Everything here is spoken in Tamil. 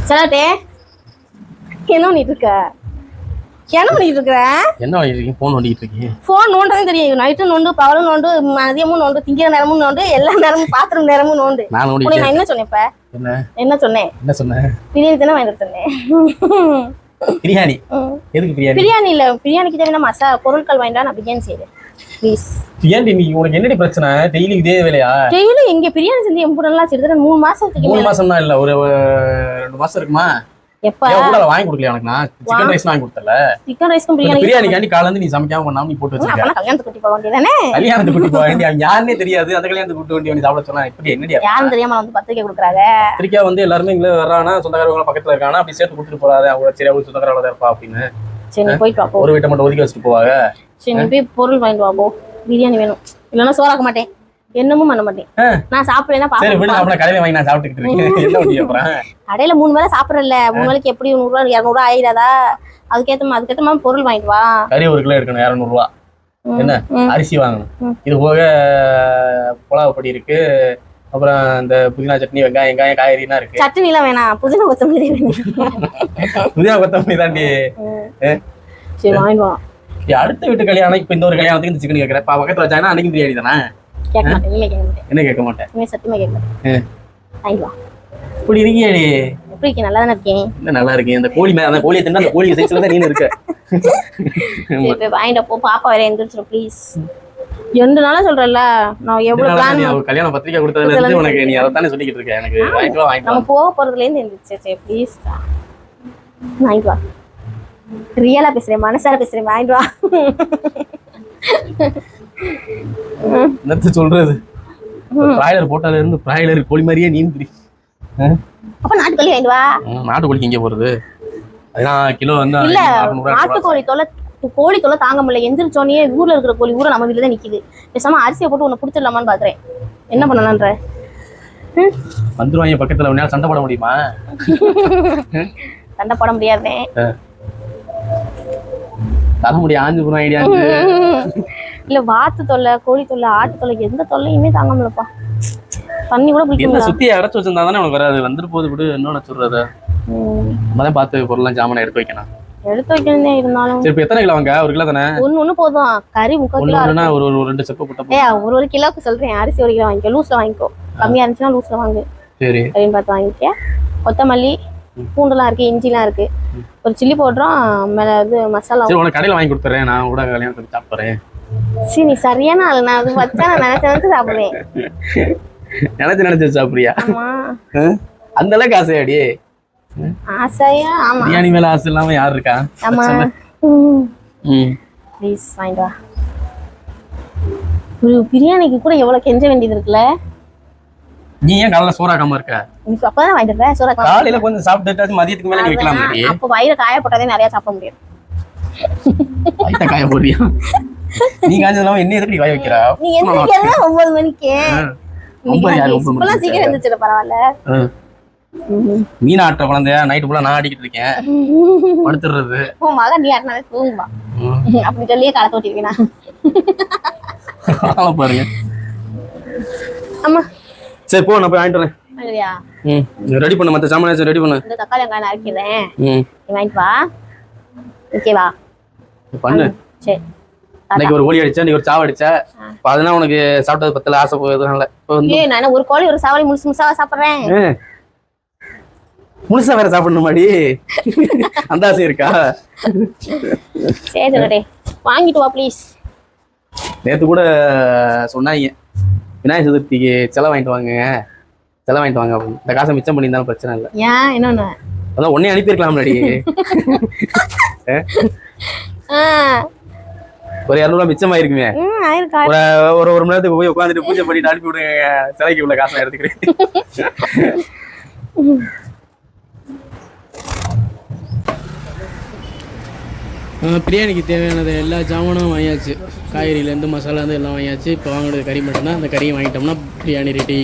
சலாட்டே என்ன பண்ணிட்டு இருக்க? என்ன பண்ணிட்டு இருக்க? என்ன பண்ணிட்டு இருக்கீங்க? போன் நோண்டிட்டு இருக்கீங்க. போன் நோண்டதான் தெரியும். நைட்டு நோண்டு, பகலும் நோண்டு, மதியமும் நோண்டு, திங்கிற நேரமும் நோண்டு, எல்லா நேரமும் பாத்திரம் நேரமும் நோண்டு. நான் நோண்டி நான் என்ன சொன்னேன் இப்ப? என்ன சொன்னேன்? பிரியாணி தானே வாங்கிட்டு சொன்னேன். பிரியாணி எதுக்கு? பிரியாணி இல்ல, பிரியாணிக்கு தேவையான மசாலா பொருட்கள் வாங்கிட்டா நான் பிரியாணி செய்யறேன். ப்ளீஸ். ஏன்டி நீ உனக்கு என்னடி பிரச்சனை? டெய்லி இதே வேலையா? டெய்லி எங்க பிரியாணி செஞ்சு எம்புடலாம் சிறுதர 3 மாசத்துக்கு 3 மாசம் தான் இல்ல, ஒரு 2 மாசம் இருக்குமா? எப்ப வாங்கி கொடுக்கல எனக்கு? நான் சிக்கன் ரைஸ் வாங்கி கொடுத்தல. சிக்கன் ரைஸ்க்கும் பிரியாணிக்காண்டி காலைல இருந்து நீ சமைக்காம பண்ணாம நீ போட்டு வச்சிருக்க. அப்ப கல்யாணத்துக்கு கூட்டி போக வேண்டியதானே? கல்யாணத்துக்கு கூட்டி போக வேண்டிய யாருன்னே தெரியாது. அந்த கல்யாணத்துக்கு கூட்டி வேண்டிய சாப்பிட சொன்னா இப்படி என்னடி? யாரும் தெரியாம வந்து பத்திரிக்கை கொடுக்குறாங்க. பத்திரிக்கை வந்து எல்லாருமே இங்க வர்றானா, சொந்தக்காரங்க பக்கத்துல இருக்கானா, அப்படி சேர்த்து கொடுத்துட்டு போறாரு. அவங்க சரி அவங்க சொந்தக்காரங்கள தான் இருப்பா அப்படின்னு. சரி நீ போயிட்டு வா போ. ஒரு வீட்டை மட்டும் ஒதுக்கி வச்சுட்டு போவாங்க. சரி நீ போய் பொருள் வாங்கிட்டு வா போ. பிரியாணி வேணும், இல்லைன்னா சோறாக்க மாட்டேன், என்னமும் பண்ண மாட்டேன். நான் சாப்பிடலன்னா பாப்பா கடையில வாங்கி நான் சாப்பிட்டுக்கிட்டு இருக்கேன். என்ன பண்ணி அப்புறம் கடையில 3 வேளை சாப்பிடறல, 3 வேளைக்கு எப்படி 100 ரூபா 200 ஆயிடாதா? அதுக்கேத்த மாதிரி பொருள் வாங்கிட்டு வா. கறி 1 கிலோ எடுக்கணும், 200 ரூபா. என்ன அரிசி வாங்கணும், இது போக புலாவ் பொடி இருக்கு, அப்புறம் இந்த புதினா சட்னி, வெங்காயம் காய்கறினா இருக்கு. சட்னி எல்லாம் வேணாம், புதினா கொத்தமல்லி வேணும். புதினா கொத்தமல்லி தாண்டி. சரி வாங்கிட்டு வா. அடுத்த வீட்டு கல்யாணம், இப்ப இந்த ஒரு கல்யாணத்துக்கு இந்த சிக்கன் கேட்கறேன். பக்கத்துல வச்சாங்கன்னா அன்னைக்கு பிரியாணி தானே? கேட்க மாட்டேன், இனிமே கேட்க மாட்டேன். என்ன கேட்க மாட்டேன்? இனிமே சத்தியமா கேட்க மாட்டேன். வாங்கிட்டு வா. இப்படி இருக்கியாடி? எப்படி இருக்கேன்? நல்லா தானே இருக்கேன். என்ன நல்லா இருக்கேன்? அந்த கோழி அந்த கோழியை தின்னா அந்த கோழி சைஸ்ல தான் நீ இருக்க. சரி வாங்கிட்டு போ, பாப்பா வேற எந்திரிச்சிரும் ப்ளீஸ். 2 நாளா சொல்றல, நான் எவ்வளவு பிளான் கல்யாண பத்திரிக்கை கொடுத்ததுல இருந்து உனக்கு நீ அத தானே சொல்லிக்கிட்டு இருக்க. எனக்கு வாங்கிட்டு வா நம்ம போக போறதுல இருந்து எந்திரிச்சு. சரி ப்ளீஸ் வாங்கிட்டு வா. ரியலா பேசுறேன், மனசார பேசுறேன், வாங்கிட்டு வா. என்னத்த சொல்றது? பிராய்லர் போட்டால இருந்து பிராய்லர் கோழி மாதிரியே நீந்திரி. அப்ப நாட்டுக்கோழி வாங்கிட்டு வா. நாட்டுக்கோழிக்கு எங்க போறது? அதான் கிலோ வந்து இல்ல, நாட்டுக்கோழி கோழி தொலை தாங்க முடியல. எந்திரிச்சோடனே ஊர்ல இருக்கிற கோழி ஊரை நம்ம வீட்டுல தான் நிக்குது. பேசாம அரிசியை போட்டு உன்னை பிடிச்சிடலாமான்னு பாக்குறேன். என்ன பண்ணலான்ற? வந்துருவாங்க பக்கத்துல, உன்னால சண்டை போட முடியுமா? சண்டை போட முடியாதே. தர முடியும், ஆஞ்சு போன ஐடியா. இல்ல வாத்து தொல்லை, கோழி தொல்லை, ஆட்டு தொல்லை, எந்த தொல்லையுமே தாங்க முடியலப்பா. தண்ணி கூட பிடிக்கும். சுத்தி அடைச்சு வச்சிருந்தா தானே உனக்கு வராது. வந்துட்டு போது விடு, இன்னொன்னு சொல்றது. நம்மதான் பார்த்து பொருள்லாம் ஜாமான் எடுத்து வைக்கணும். எடுத்து வைக்கணும்னே இருந்தாலும் சரி. எத்தனை கிலோ வாங்க? 1 கிலோ தானே? ஒண்ணு போதும். கறி 3/4 கிலோ. ஒரு 2 செப்பு போட்டா. ஒரு கிலோக்கு சொல்றேன். அரிசி 1 கிலோ வாங்கிக்கோ, லூஸ்ல வாங்கிக்கோ. கம்மியா இருந்துச்சுன்னா லூஸ்ல வாங்கு. சரி அப்படின்னு பார்த்து வாங்கிக்க. கொத்தமல்லி, பூண்டுலாம் இருக்கு, இஞ்சிலாம் இருக்கு, ஒரு சில்லி போடுறோம், மேல வந்து மசாலா. சரி உனக்கு கடையில வாங்கி கொடுத்துறேன், நான் கூட கல்யாணத்துக்கு சாப்பிடுறேன். சரி நீ சரியான ஆளு. நான் அது வச்சா நான் நினைச்சு சாப்பிடுவேன். நினைச்சு சாப்பிடுறியா? அந்த அளவுக்கு ஆசையாடி? ஆசையா? ஆமா. பிரியாணி மேல ஆசை இல்லாம யார் இருக்கா? ஆமா. ப்ளீஸ் வாங்கிட்டு வா. ஒரு பிரியாணிக்கு கூட எவ்வளவு கெஞ்ச வேண்டியது இருக்குல்ல. நீ ஏன் காலையில சோறாக்காம இருக்க? இன்னைக்கு அப்பதான் வாங்கிட்டு வரேன். சோறாக்காம காலையில கொஞ்சம் சாப்பிட்டுட்டு மதியத்துக்கு மேல நீ வைக்கலாம். அப்ப வயிறு காய போட்டாதே நிறைய சாப்பிட முடியும். வயித்த காய போடுறியா? நீ காஞ்சதெல்லாம் என்ன எதுக்கு காய வைக்கிறா? நீ எந்திரிக்கிறதா 9 மணிக்கு. இப்பெல்லாம் சீக்கிரம் எந்திரிச்சிட பரவாயில்ல. மீன் ஆட்டுற குழந்தையா நைட்டு ஃபுல்லா நான் ஆடிக்கிட்டு இருக்கேன். படுத்துறது உன் மகன் நீ ஆட்டினாலே தூங்குமா அப்படி சொல்லியே காலை தோட்டிருக்கீனா? பாருங்க. ஆமா சரி போ, நான் போய் வாங்கிட்டு வரேன். ரெடி பண்ணு, மத்த சாமான ரெடி பண்ணு. இந்த தக்காளி வெங்காயம் அரைக்கிறேன், நீ வாங்கிட்டு வா. ஓகேவா? பண்ணு. சரி. இன்னைக்கு ஒரு கோழி அடிச்சா, நீ ஒரு சாவ அடிச்ச, அதனால உனக்கு சாப்பிட்டது பத்தல, ஆசை போகுதுனால. நான் ஒரு கோழி ஒரு சாவடி முழுசா சாப்பிடுறேன். முழுசா வேற சாப்பிடணுமாடி? அந்த ஆசை இருக்கா? சரி வாங்கிட்டு வா ப்ளீஸ். நேத்து கூட சொன்னாங்க விநாயகர் சதுர்த்திக்கு செலவு வாங்கிட்டு வாங்க அப்படின்னு. இந்த காசை மிச்சம் பண்ணியிருந்தாலும் பிரச்சனை இல்லை. ஏன் என்னன்னு அதான் உடனே அனுப்பியிருக்கலாம்லடி. ஒரு 200 ரூபா மிச்சம் ஆயிருக்குமே. ஒரு 1 மணி நேரத்துக்கு போய் உட்காந்துட்டு பூஜை பண்ணிட்டு அனுப்பி விடுங்க, சிலைக்கு உள்ள காசை எடுத்துக்கிறேன். பிரியாணிக்கு தேவையானது எல்லா ஜாமானும் வாங்கியாச்சு. காய்கறியிலேருந்து மசாலாலேருந்து எல்லாம் வாங்கியாச்சு. இப்போ வாங்கினது கறி மட்டும்தான். அந்த கறியை வாங்கிட்டோம்னா பிரியாணி ரெடி.